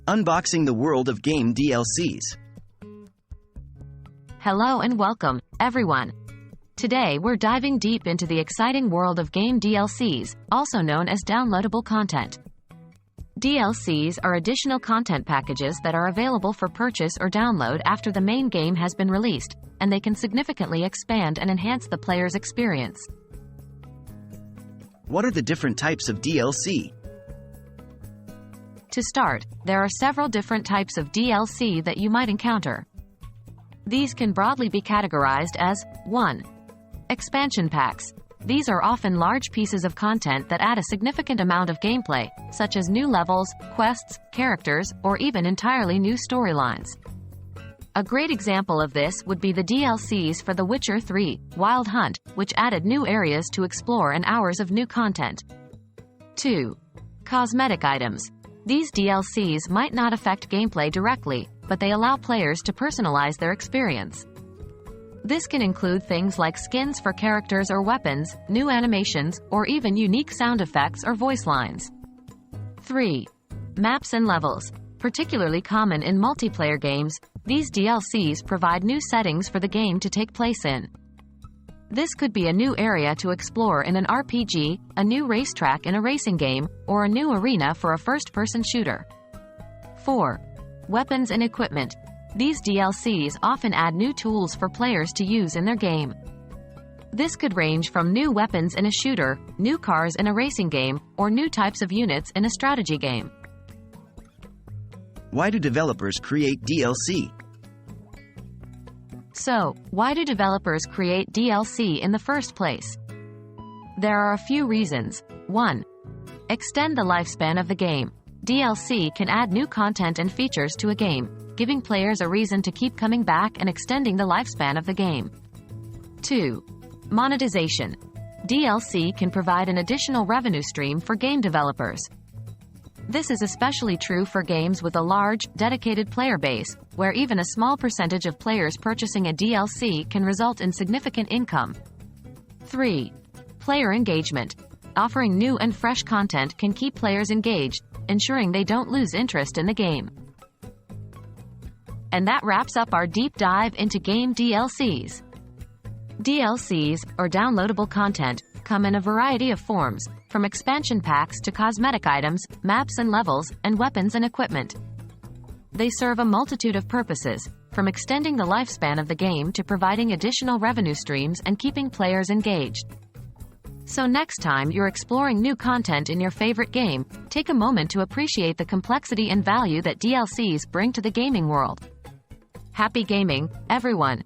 Unboxing the world of game DLCs. Hello and welcome, everyone. Today we're diving deep into the exciting world of game DLCs, also known as downloadable content. DLCs are additional content packages that are available for purchase or download after the main game has been released, and they can significantly expand and enhance the player's experience. What are the different types of DLC? To start, there are several different types of DLC that you might encounter. These can broadly be categorized as 1. Expansion packs. These are often large pieces of content that add a significant amount of gameplay, such as new levels, quests, characters, or even entirely new storylines. A great example of this would be the DLCs for The Witcher 3: Wild Hunt, which added new areas to explore and hours of new content. 2. Cosmetic items. These DLCs might not affect gameplay directly, but they allow players to personalize their experience. This can include things like skins for characters or weapons, new animations, or even unique sound effects or voice lines. 3. Maps and levels. Particularly common in multiplayer games, these DLCs provide new settings for the game to take place in. This could be a new area to explore in an RPG, a new racetrack in a racing game, or a new arena for a first-person shooter. 4. Weapons and equipment. These DLCs often add new tools for players to use in their game. This could range from new weapons in a shooter, new cars in a racing game, or new types of units in a strategy game. Why do developers create DLC? So, why do developers create DLC in the first place? There are a few reasons. 1. Extend the lifespan of the game. DLC can add new content and features to a game, giving players a reason to keep coming back and extending the lifespan of the game. 2. Monetization. DLC can provide an additional revenue stream for game developers. This is especially true for games with a large, dedicated player base, where even a small percentage of players purchasing a DLC can result in significant income. 3. Player engagement. Offering new and fresh content can keep players engaged, ensuring they don't lose interest in the game. And that wraps up our deep dive into game DLCs. DLCs, or downloadable content, come in a variety of forms, from expansion packs to cosmetic items, maps and levels, and weapons and equipment. They serve a multitude of purposes, from extending the lifespan of the game to providing additional revenue streams and keeping players engaged. So next time you're exploring new content in your favorite game, take a moment to appreciate the complexity and value that DLCs bring to the gaming world. Happy gaming, everyone!